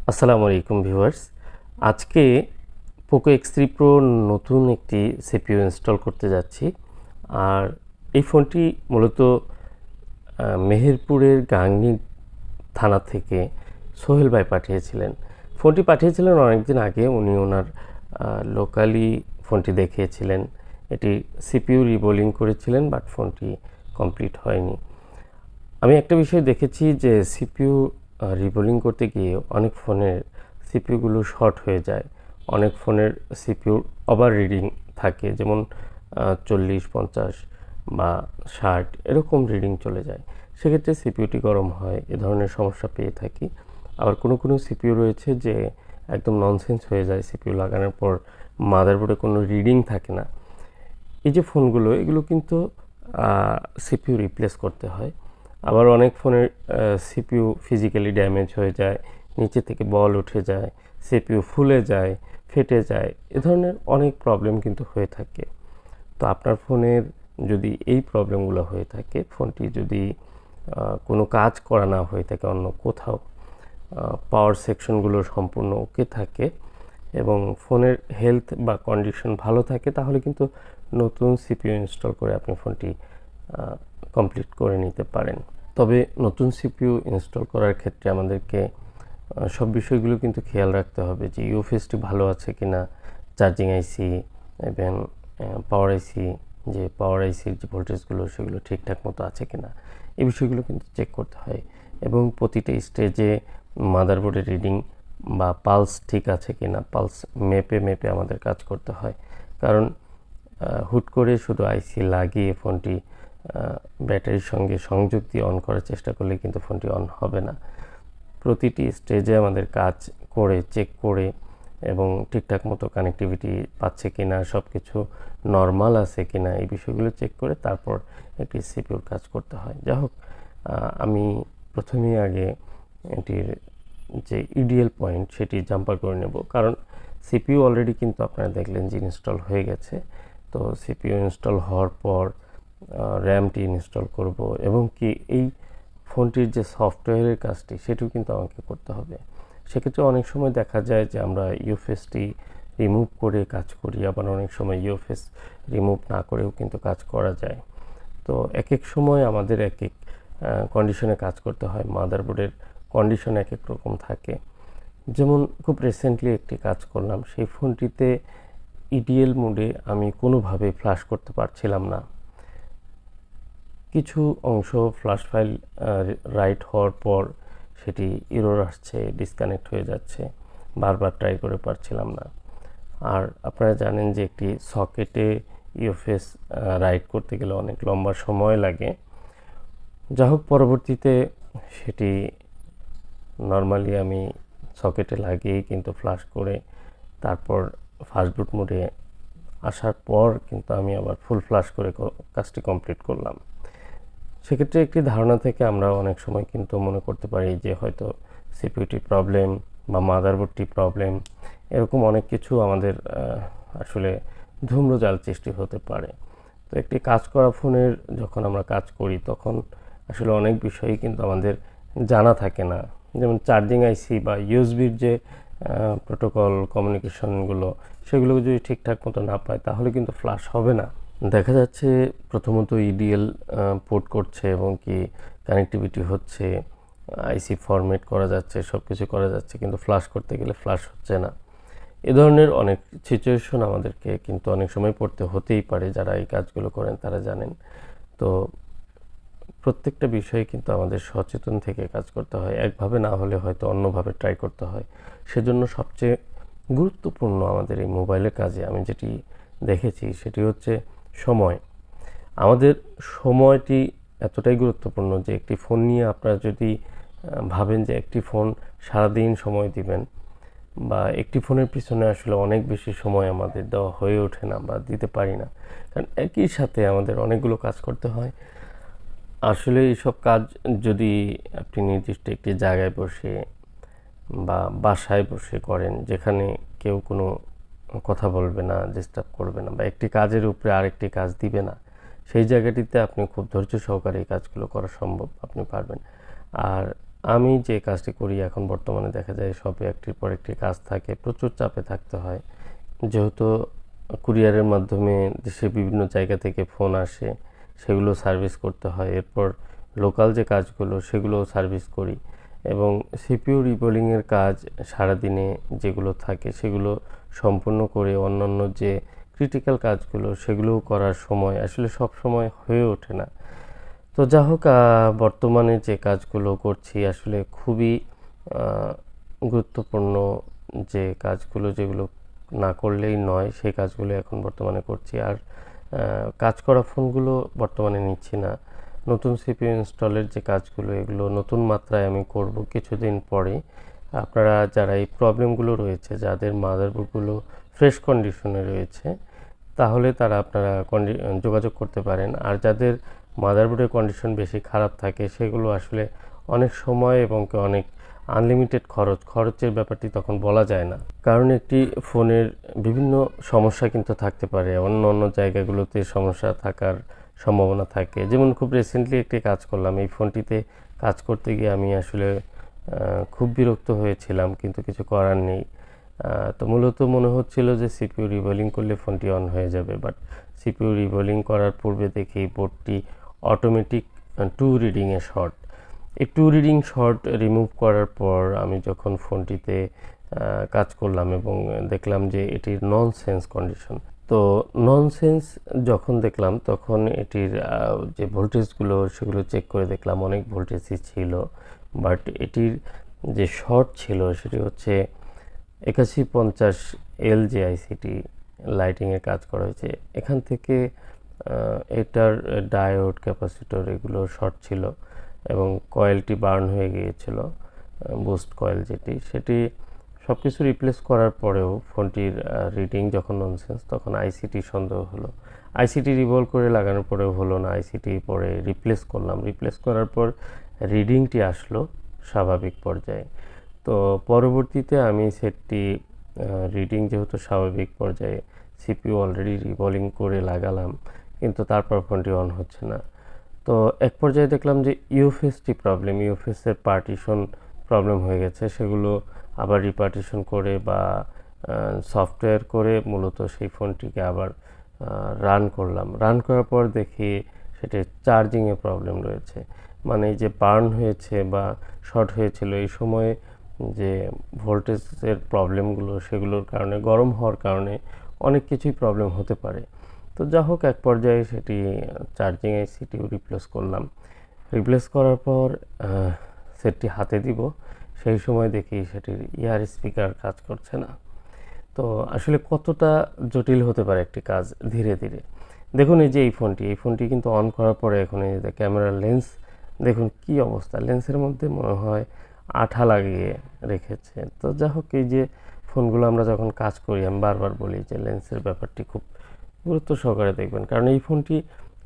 আসসালামু আলাইকুম ভিউয়ার্স। আজকে পোকো X3 Pro নতুন একটি সিপিইউ ইনস্টল করতে যাচ্ছি। আর এই ফোনটি মূলত মেহেরপুরের গাংনী থানা থেকে সোহেল ভাই পাঠিয়েছিলেন। ফোনটি পাঠিয়েছিলেন অনেকদিন আগে। উনি ওনার লোকালি ফোনটি দেখিয়েছিলেন। এটি সিপিইউ রিবোলিং করেছিলেন, বাট ফোনটি কমপ্লিট হয়নি। আমি একটা বিষয় দেখেছি যে সিপিইউ রিবোলিং করতে গিয়ে অনেক ফোনের সিপিইউগুলো শর্ট হয়ে যায়। অনেক ফোনের সিপিইউ ওভার রিডিং থাকে, যেমন 40, 50 বা 60 এরকম রিডিং চলে যায়। সেক্ষেত্রে সিপিইউটি গরম হয়, এ ধরনের সমস্যা পেয়ে থাকি। আবার কোনো সিপিইউ রয়েছে যে একদম ননসেন্স হয়ে যায়, সিপিইউ লাগানোর পর মাদারবোর্ডে কোনো রিডিং থাকে না। এই যে ফোনগুলো, এগুলো কিন্তু সিপিইউ রিপ্লেস করতে হয়। আবার অনেক ফোনের সিপিইউ ফিজিক্যালি ড্যামেজ হয়ে যায়, নিচে থেকে বল উঠে যায়, সিপিইউ ফুলে যায়, ফেটে যায়। এ ধরনের অনেক প্রবলেম কিন্তু হয়ে থাকে। তো আপনার ফোনের যদি এই প্রবলেমগুলো হয়ে থাকে, ফোনটি যদি কোনো কাজ করা না হয়ে থাকে অন্য কোথাও, পাওয়ার সেকশনগুলো সম্পূর্ণ ওকে থাকে এবং ফোনের হেলথ বা কন্ডিশন ভালো থাকে, তাহলে কিন্তু নতুন সিপিইউ ইনস্টল করে আপনি ফোনটি কমপ্লিট করে নিতে পারেন। তবে নতুন সিপিইউ ইনস্টল করার ক্ষেত্রে আমাদেরকে সব বিষয়গুলো কিন্তু খেয়াল রাখতে হবে যে ইউএফএসটি ভালো আছে কি না, চার্জিং আইসি এবং পাওয়ার আইসি, যে পাওয়ার আইসির যে ভোল্টেজগুলো সেগুলো ঠিকঠাক মতো আছে কি না, এই বিষয়গুলো কিন্তু চেক করতে হয়। এবং প্রতিটা স্টেজে মাদারবোর্ডের রিডিং বা পালস ঠিক আছে কি না, পালস মেপে আমাদের কাজ করতে হয়। কারণ হুট করে শুধু আইসি লাগিয়ে ফোনটি ব্যাটারির সঙ্গে সংযোগ দিয়ে অন করার চেষ্টা করলে কিন্তু ফোনটি অন হবে না। প্রতিটি স্টেজে আমাদের কাজ করে চেক করে এবং ঠিকঠাক মতো কানেক্টিভিটি পাচ্ছে কি না, সব কিছু নর্মাল আছে কি না, এই বিষয়গুলো চেক করে তারপর একটি সিপিইউর কাজ করতে হয়। যাই হোক, আমি প্রথমেই আগে এটির যে ইডিএল পয়েন্ট সেটি জাম্পার করে নেব, কারণ সিপিইউ অলরেডি কিন্তু আপনারা দেখলেন যে ইনস্টল হয়ে গেছে। তো সিপিইউ ইনস্টল হওয়ার পর র্যামটি ইনস্টল করব এবং কি এই ফোনটির যে সফটওয়্যারের কাজটি সেটিও কিন্তু আমাকে করতে হবে। সেক্ষেত্রে অনেক সময় দেখা যায় যে আমরা ইউএফএসটি রিমুভ করে কাজ করি, আবার অনেক সময় ইউএফএস রিমুভ না করেও কিন্তু কাজ করা যায়। তো এক এক সময় আমাদের এক এক কন্ডিশনে কাজ করতে হয়, মাদারবোর্ডের কন্ডিশন এক এক রকম থাকে। যেমন খুব রিসেন্টলি একটি কাজ করলাম, সেই ফোনটিতে ইডিএল মোডে আমি কোনোভাবে ফ্ল্যাশ করতে পারছিলাম না। কিছু অংশ ফ্ল্যাশ ফাইল রাইট হওয়ার পর সেটি এরর আসছে, ডিসকানেক্ট হয়ে যাচ্ছে, বারবার ট্রাই করে পারছিলাম না। আর আপনারা জানেন যে একটি সকেটে ইউএফএস রাইট করতে গেলে অনেক লম্বা সময় লাগে। যা হোক, পরবর্তীতে সেটি নর্মালি আমি সকেটে লাগিয়েই কিন্তু ফ্ল্যাশ করে তারপর ফাস্ট বুট মোডে আসার পর কিন্তু আমি আবার ফুল ফ্ল্যাশ করে কাজটি কমপ্লিট করলাম। সেক্ষেত্রে একটি ধারণা থেকে আমরা অনেক সময় কিন্তু মনে করতে পারি যে হয়তো সিপিইউটি প্রবলেম বা মাদারবোর্ডটি প্রবলেম, এরকম অনেক কিছু আমাদের আসলে ধূম্রজাল সৃষ্টি হতে পারে। তো একটি কাজ করা ফোনের যখন আমরা কাজ করি তখন আসলে অনেক বিষয়ই কিন্তু আমাদের জানা থাকে না। যেমন চার্জিং আইসি বা ইউএসবির যে প্রোটোকল কমিউনিকেশনগুলো, সেগুলো যদি ঠিকঠাক মতো না পায় তাহলে কিন্তু ফ্ল্যাশ হবে না। দেখা যাচ্ছে প্রথমত ইডিএল পোর্ট করছে এবং কি কানেক্টিভিটি হচ্ছে, আইসি ফরম্যাট করা যাচ্ছে, সব কিছু করা যাচ্ছে, কিন্তু ফ্ল্যাশ করতে গেলে ফ্ল্যাশ হচ্ছে না। এ ধরনের অনেক সিচুয়েশন আমাদেরকে কিন্তু অনেক সময় পড়তে হতেই পারে, যারা এই কাজগুলো করেন তারা জানেন। তো প্রত্যেকটা বিষয়ে কিন্তু আমাদের সচেতন থেকে কাজ করতে হয়, একভাবে না হলে হয়তো অন্যভাবে ট্রাই করতে হয়। সেজন্য সবচেয়ে গুরুত্বপূর্ণ আমাদের এই মোবাইলের কাজে আমি যেটি দেখেছি সেটি হচ্ছে সময়। আমাদের সময়টি এতটাই গুরুত্বপূর্ণ যে একটি ফোন নিয়ে আপনারা যদি ভাবেন যে একটি ফোন সারাদিন সময় দিবেন, বা একটি ফোনের পিছনে আসলে অনেক বেশি সময় আমাদের দেওয়া হয়ে ওঠে না বা দিতে পারি না, কারণ একই সাথে আমাদের অনেকগুলো কাজ করতে হয়। আসলে এইসব কাজ যদি আপনি নির্দিষ্ট একটি জায়গায় বসে বা বাসায় বসে করেন, যেখানে কেউ কোনো কথা বলবে না, ডিস্টার্ব করবে না, বা একটি কাজের উপরে আরেকটি কাজ দিবে না, সেই জায়গাটিতে আপনি খুব ধৈর্য সহকারে এই কাজগুলো করা সম্ভব, আপনি পারবেন। আর আমি যে কাজটি করি এখন বর্তমানে দেখা যায় শপে একটির পর একটি কাজ থাকে, প্রচুর চাপে থাকতে হয়। যেহেতু কুরিয়ারের মাধ্যমে দেশের বিভিন্ন জায়গা থেকে ফোন আসে, সেগুলো সার্ভিস করতে হয়। এরপর লোকাল যে কাজগুলো সেগুলোও সার্ভিস করি এবং সিপিইউ রিবোলিংয়ের কাজ সারাদিনে যেগুলো থাকে সেগুলো সম্পূর্ণ করে অন্যান্য যে ক্রিটিক্যাল কাজগুলো সেগুলোও করার সময় আসলে সব সময় হয়ে ওঠে না। তো যা হোক, বর্তমানে যে কাজগুলো করছি আসলে খুবই গুরুত্বপূর্ণ যে কাজগুলো, যেগুলো না করলেই নয়, সেই কাজগুলো এখন বর্তমানে করছি। আর কাজ করা ফোনগুলো বর্তমানে নিচ্ছি না। নতুন সিপিইউ ইনস্টলের যে কাজগুলো এগুলো নতুন মাত্রায় আমি করব কিছুদিন পরে। আপনারা যারা এই প্রবলেমগুলো রয়েছে, যাদের মাদারবোর্ডগুলো ফ্রেশ কন্ডিশনে রয়েছে, তাহলে তারা আপনারা যোগাযোগ করতে পারেন। আর যাদের মাদারবোর্ডের কন্ডিশন বেশি খারাপ থাকে সেগুলো আসলে অনেক সময় এবং অনেক আনলিমিটেড খরচের ব্যাপারটি তখন বলা যায় না, কারণ একটি ফোনের বিভিন্ন সমস্যা কিন্তু থাকতে পারে, অন্য অন্য জায়গাগুলোতে সমস্যা থাকার সম্ভাবনা থাকে। যেমন খুব রিসেন্টলি একটি কাজ করলাম, এই ফোনটিতে কাজ করতে গিয়ে আমি আসলে খুব বিরক্ত হয়েছিলাম, কিন্তু কিছু করার নেই। তো মূলত মনে হচ্ছিল যে সিপিইউ রিবোলিং করলে ফোনটি অন হয়ে যাবে, বাট সিপিইউ রিবোলিং করার পূর্বে দেখি বোর্ডটি অটোমেটিক টু রিডিংয়ে শর্ট। এই টু রিডিং শর্ট রিমুভ করার পর আমি যখন ফোনটিতে কাজ করলাম এবং দেখলাম যে এটির নন সেন্স কন্ডিশন। তো নন সেন্স যখন দেখলাম তখন এটির যে ভোল্টেজগুলো সেগুলো চেক করে দেখলাম অনেক ভোল্টেজই ছিল, বাট এটির যে শর্ট ছিল সেটি হচ্ছে 8150L যে আইসিটি লাইটিংয়ে কাজ করা হয়েছে, এখান থেকে এটার ডায়োড, ক্যাপাসিটর এগুলো শর্ট ছিল এবং কয়েলটি বার্ন হয়ে গিয়েছিল, বুস্ট কয়েল যেটি, সেটি সব কিছু রিপ্লেস করার পরেও ফোনটির রিডিং যখন ননসেন্স, তখন আইসিটি সন্দেহ হলো। আইসিটি রিভলভ করে লাগানোর পরেও হলো না, আইসিটি পরে রিপ্লেস করলাম। রিপ্লেস করার পর রিডিংটি আসলো স্বাভাবিক পর্যায়ে। তো পরবর্তীতে আমি সেটটি রিডিং যেহেতু স্বাভাবিক পর্যায়ে, সিপিইউ অলরেডি রিবোলিং করে লাগালাম, কিন্তু তারপর ফোনটি অন হচ্ছে না। তো এক পর্যায়ে দেখলাম যে ইউএফএসটি প্রবলেম, ইউএফএসের পার্টিশন প্রবলেম হয়ে গেছে। সেগুলো আবার রিপার্টিশন করে বা সফটওয়্যার করে মূলত সেই ফোনটিকে আবার রান করলাম। রান করার পর দেখি সেটি চার্জিংয়ে প্রবলেম রয়েছে, মানে যে বার্ন হয়েছে বা শর্ট হয়েছিল এই সময়ে যে ভোল্টেজের প্রবলেমগুলো, সেগুলোর কারণে, গরম হওয়ার কারণে অনেক কিছুই প্রবলেম হতে পারে। তো যা হোক, এক পর্যায়ে সেটি চার্জিং আইসিটিও রিপ্লেস করলাম। রিপ্লেস করার পর সেটটি হাতে দিব, সেই সময় দেখি সেটির ইয়ার স্পিকার কাজ করছে না। তো আসলে কতটা জটিল হতে পারে একটি কাজ ধীরে ধীরে। দেখুন এই যে এই ফোনটি কিন্তু অন করার পরে এখন এই যে ক্যামেরার লেন্স দেখুন কি অবস্থা, লেন্সের মধ্যে মনে হয় আঠা লাগিয়ে রেখেছে। তো যা হোক, এই যে ফোনগুলো আমরা যখন কাজ করি আমি বারবার বলি যে লেন্সের ব্যাপারটি খুব গুরুত্ব সহকারে দেখবেন, কারণ এই ফোনটি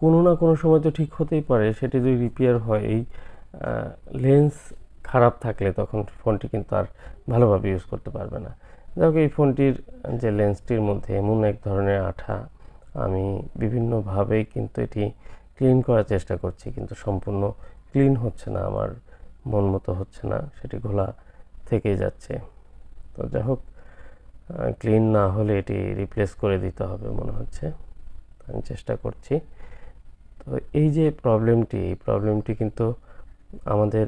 কোনো না কোনো সময় তো ঠিক হতেই পারে। সেটি যদি রিপেয়ার হয়, এই লেন্স খারাপ থাকলে তখন ফোনটি কিন্তু আর ভালোভাবে ইউজ করতে পারবে না। যাই হোক, এই ফোনটির যে লেন্সটির মধ্যে এমন এক ধরনের আঠা, আমি বিভিন্নভাবেই কিন্তু এটি ক্লিন করার চেষ্টা করছি, কিন্তু সম্পূর্ণ ক্লিন হচ্ছে না, আমার মন মতো হচ্ছে না, সেটি ঘোলা থেকেই যাচ্ছে। তো যাই হোক, ক্লিন না হলে এটি রিপ্লেস করে দিতে হবে মনে হচ্ছে, আমি চেষ্টা করছি। তো এই যে প্রবলেমটি, এই প্রবলেমটি কিন্তু আমাদের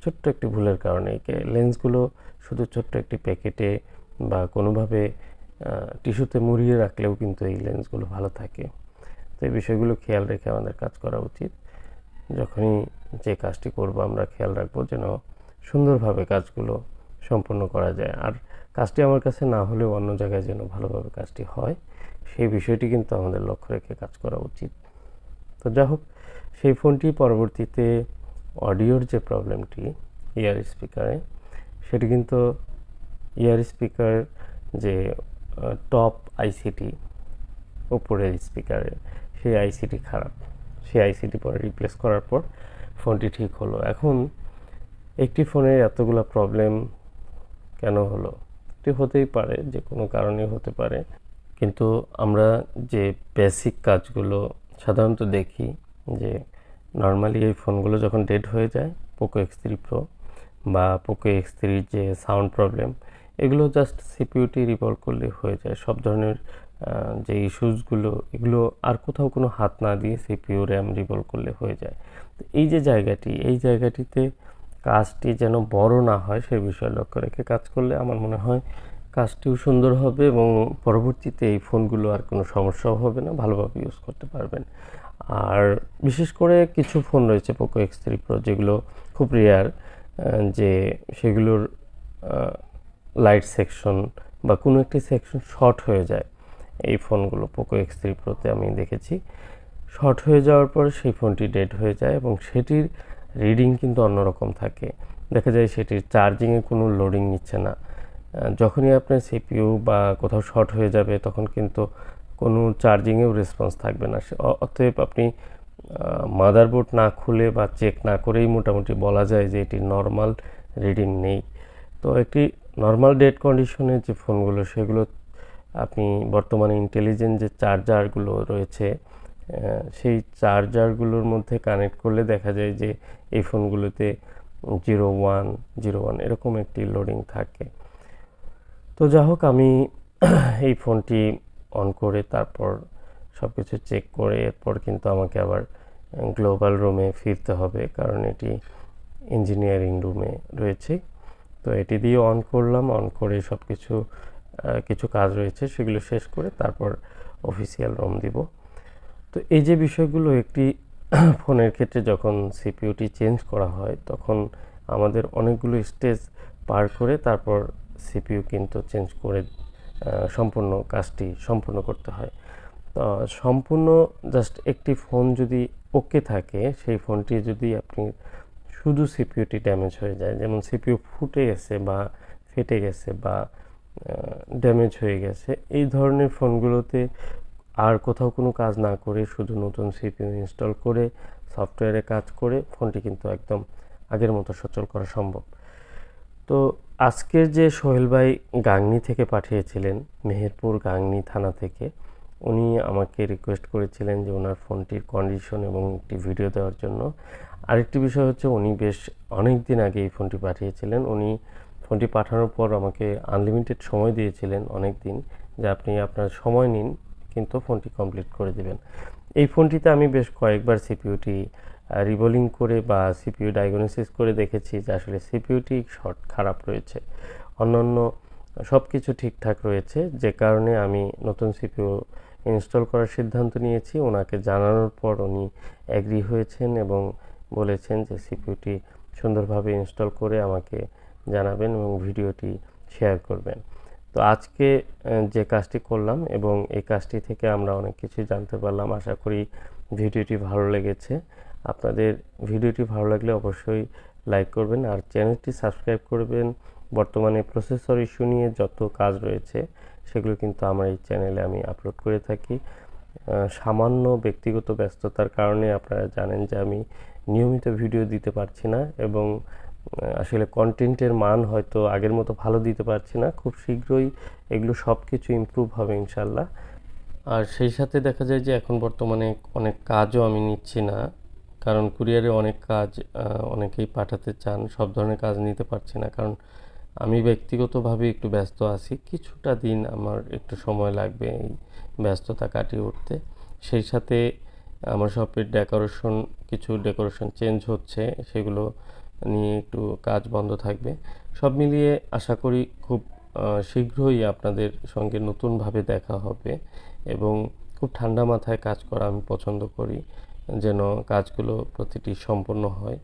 ছোট্ট একটি ভুলের কারণে, লেন্সগুলো শুধু ছোট্ট একটি প্যাকেটে বা কোনোভাবে টিস্যুতে মুড়িয়ে রাখলেও কিন্তু এই লেন্সগুলো ভালো থাকে। তো এই বিষয়গুলো খেয়াল রেখে আমাদের কাজ করা উচিত। যখনই যে কাজটি করব আমরা খেয়াল রাখবো যেন সুন্দরভাবে কাজগুলো সম্পন্ন করা যায়, আর কাজটি আমার কাছে না হলেও অন্য জায়গায় যেন ভালোভাবে কাজটি হয়, সেই বিষয়টি কিন্তু আমাদের লক্ষ্য রেখে কাজ করা উচিত। তো যা হোক, সেই ফোনটি পরবর্তীতে অডিওর যে প্রবলেমটি ইয়ার স্পিকারে, সেটি কিন্তু ইয়ার স্পিকার যে টপ আইসিটি উপরের স্পিকারের, সেই আইসিটি খারাপ। সেই আইসিটি পরে রিপ্লেস করার পর ফোনটি ঠিক হলো। এখন একটি ফোনের এতগুলো প্রবলেম কেন হলো? এটি হতেই পারে, যে কোনো কারণে হতে পারে, কিন্তু আমরা যে বেসিক কাজগুলো সাধারণত দেখি যে নর্মালি এই ফোনগুলো যখন ডেড হয়ে যায়, পোকো X3 Pro, বা পোকো X3 যে সাউন্ড প্রবলেম, এগুলো জাস্ট সিপিইউটি রিভলভ করলে হয়ে যায়। সব ধরনের যে ইস্যুসগুলো, এগুলো আর কোথাও কোনো হাত না দিয়ে সিপিইউ র্যাম রিভলভ করলে হয়ে যায়। তো এই যে জায়গাটি, এই জায়গাটিতে কাজটি যেন বড় না হয় সেই বিষয়ে লক্ষ্য রেখে কাজ করলে আমার মনে হয় কাজটিও সুন্দর হবে এবং পরবর্তীতে এই ফোনগুলো আর কোনো সমস্যাও হবে না, ভালোভাবে ইউজ করতে পারবেন। আর বিশেষ করে কিছু ফোন রয়েছে পোকো X3 Pro যেগুলো খুব রেয়ার, যে সেগুলোর লাইট সেকশন বা কোনো একটি সেকশন শর্ট হয়ে যায়। এই ফোনগুলো পোকো X3 Proতে আমি দেখেছি শর্ট হয়ে যাওয়ার পর সেই ফোনটি ডেড হয়ে যায় এবং সেটির রিডিং কিন্তু অন্যরকম থাকে। দেখা যায় সেটির চার্জিংয়ে কোনো লোডিং নিচ্ছে না। যখনই আপনার সিপিইউ বা কোথাও শর্ট হয়ে যাবে তখন কিন্তু কোনো চার্জিংয়েও রেসপন্স থাকবে না। অতএব আপনি মাদারবোর্ড না খুলে বা চেক না করেই মোটামুটি বলা যায় যে এটি নর্মাল রিডিং নেই। তো একটি নর্মাল ডেড কন্ডিশনের যে ফোনগুলো, সেগুলো আপনি বর্তমানে ইন্টেলিজেন্ট যে চার্জারগুলো রয়েছে সেই চার্জারগুলোর মধ্যে কানেক্ট করলে দেখা যায় যে এই ফোনগুলোতে 0101 এরকম একটি লোডিং থাকে। তো যা হোক, আমি এই ফোনটি অন করে তারপর সব কিছু চেক করে এরপর কিন্তু আমাকে আবার গ্লোবাল রুমে ফিরতে হবে, কারণ এটি ইঞ্জিনিয়ারিং রুমে রয়েছে। তো এটি দিয়ে অন করলাম, অন করে সব কিছু কাজ রয়েছে সেগুলো শেষ করে তারপর অফিসিয়াল রুম দিব। তো এই যে বিষয়গুলো, একটি ফোনের ক্ষেত্রে যখন সিপিইউটি চেঞ্জ করা হয় তখন আমাদের অনেকগুলো স্টেজ পার করে তারপর সিপিইউ কিন্তু চেঞ্জ করে সম্পূর্ণ কাজটি সম্পূর্ণ করতে হয়। তো সম্পূর্ণ জাস্ট একটি ফোন যদি ওকে থাকে, সেই ফোনটি যদি আপনি শুধু সিপিইউটি ড্যামেজ হয়ে যায়, যেমন সিপিইউ ফুটে গেছে বা ফেটে গেছে বা ড্যামেজ হয়ে গেছে, এই ধরনের ফোনগুলোতে আর কোথাও কোনো কাজ না করে শুধু নতুন সিপিইউ ইনস্টল করে সফটওয়্যারে কাজ করে ফোনটি কিন্তু একদম আগের মতো সচল করা সম্ভব। তো আজকের যে সোহেল ভাই গাংনী থেকে পাঠিয়েছিলেন, মেহেরপুর গাংনী থানা থেকে, উনি আমাকে রিকোয়েস্ট করেছিলেন যে ওনার ফোনটির কন্ডিশন এবং একটি ভিডিও দেওয়ার জন্য। আরেকটি বিষয় হচ্ছে, উনি বেশ অনেক দিন আগে এই ফোনটি পাঠিয়েছিলেন। উনি ফোনটি পাঠানোর পর আমাকে আনলিমিটেড সময় দিয়েছিলেন অনেক দিন, যে আপনি আপনার সময় নিন কিন্তু ফোনটি কমপ্লিট করে দেবেন। এই ফোনটিতে আমি বেশ কয়েকবার সিপিইউটি রিবোলিং করে বা সিপিইউ ডায়াগনোসিস করে দেখেছি যে আসলে সিপিইউটি শর্ট খারাপ রয়েছে, অন্যান্য সব কিছু ঠিকঠাক রয়েছে, যে কারণে আমি নতুন সিপিইউ ইনস্টল করার সিদ্ধান্ত নিয়েছি। ওনাকে জানানোর পর উনি অ্যাগ্রি হয়েছেন এবং বলেছেন যে সিপিইউটি সুন্দরভাবে ইনস্টল করে আমাকে জানাবেন এবং ভিডিওটি শেয়ার করবেন। তো আজকে যে কাজটি করলাম এবং এই কাজটি থেকে আমরা অনেক কিছুই জানতে পারলাম। আশা করি ভিডিওটি ভালো লেগেছে। আপনাদের ভিডিওটি ভালো লাগলে অবশ্যই লাইক করবেন আর চ্যানেলটি সাবস্ক্রাইব করবেন। বর্তমানে প্রসেসর ইস্যু নিয়ে যত কাজ রয়েছে সেগুলো কিন্তু আমার এই চ্যানেলে আমি আপলোড করে থাকি। সামান্য ব্যক্তিগত ব্যস্ততার কারণে আপনারা জানেন যে আমি নিয়মিত ভিডিও দিতে পারছি না এবং আসলে কন্টেন্টের মান হয়তো আগের মতো ভালো দিতে পারছি না। খুব শীঘ্রই এগুলো সব কিছু ইমপ্রুভ হবে ইনশাল্লাহ। আর সেই সাথে দেখা যায় যে এখন বর্তমানে অনেক কাজও আমি নিচ্ছি না, কারণ কুরিয়ারে অনেক কাজ অনেকেই পাঠাতে চান, সব ধরনের কাজ নিতে পারছি না, কারণ আমি ব্যক্তিগতভাবে একটু ব্যস্ত আছি। কিছুটা দিন আমার একটু সময় লাগবে এই ব্যস্ততা কাটিয়ে উঠতে। সেই সাথে আমার শপের কিছু ডেকোরেশন চেঞ্জ হচ্ছে, সেগুলো নিয়ে একটু কাজ বন্ধ থাকবে। সব মিলিয়ে আশা করি খুব শীঘ্রই আপনাদের সঙ্গে নতুনভাবে দেখা হবে এবং খুব ঠান্ডা মাথায় কাজ করা আমি পছন্দ করি, যেন কাজগুলো প্রতিটি সম্পন্ন হয়।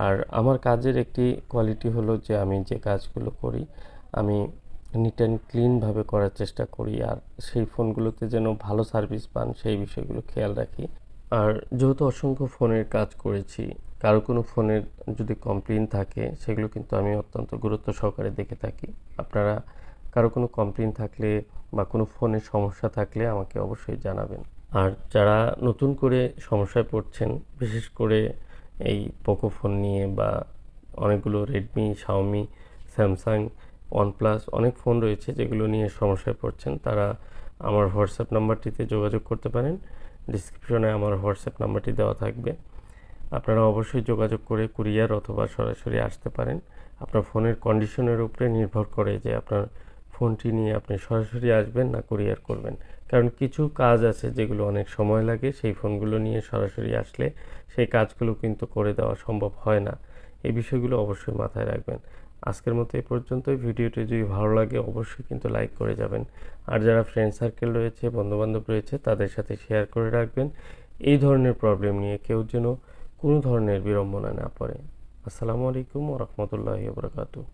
আর আমার কাজের একটি কোয়ালিটি হলো যে আমি যে কাজগুলো করি আমি নিট অ্যান্ড ক্লিনভাবে করার চেষ্টা করি, আর সেই ফোনগুলোতে যেন ভালো সার্ভিস পান সেই বিষয়গুলো খেয়াল রাখি। আর যেহেতু অসংখ্য ফোনের কাজ করেছি, কারো কোনো ফোনের যদি কমপ্লেন থাকে সেগুলো কিন্তু আমি অত্যন্ত গুরুত্ব সহকারে দেখে থাকি। আপনারা কারো কোনো কমপ্লেন থাকলে বা কোনো ফোনের সমস্যা থাকলে আমাকে অবশ্যই জানাবেন। আর যারা নতুন করে সমস্যায় পড়ছেন, বিশেষ করে এই পোকো ফোন নিয়ে বা অনেকগুলো রেডমি, xiaomi, স্যামসাং, ওয়ানপ্লাস অনেক ফোন রয়েছে যেগুলো নিয়ে সমস্যায় পড়ছেন, তারা আমার হোয়াটসঅ্যাপ নাম্বারটিতে যোগাযোগ করতে পারেন। ডিসক্রিপশনে আমার হোয়াটসঅ্যাপ নাম্বারটি দেওয়া থাকবে। আপনারা অবশ্যই যোগাযোগ করে কুরিয়ার অথবা সরাসরি আসতে পারেন। আপনার ফোনের কন্ডিশনের উপরে নির্ভর করে যে আপনার ফোনটি নিয়ে আপনি সরাসরি আসবেন না কুরিয়ার করবেন। কারণ কিছু কাজ আছে যেগুলো অনেক সময় লাগে, সেই ফোনগুলো নিয়ে সরাসরি আসলে সেই কাজগুলো কিন্তু করে দেওয়া সম্ভব হয় না। এই বিষয়গুলো অবশ্যই মাথায় রাখবেন। আজকের মতো এই পর্যন্তই। ভিডিওটি যদি ভালো লাগে অবশ্যই কিন্তু লাইক করে যাবেন। আর যারা ফ্রেন্ড সার্কেল রয়েছে, বন্ধুবান্ধব রয়েছে, তাদের সাথে শেয়ার করে রাখবেন। এই ধরনের প্রবলেম নিয়ে কেউ যেন কোনো ধরনের বিড়ম্বনা না পড়ে। আসসালামু আলাইকুম ওয়া রাহমাতুল্লাহি ওয়া বারাকাতুহু।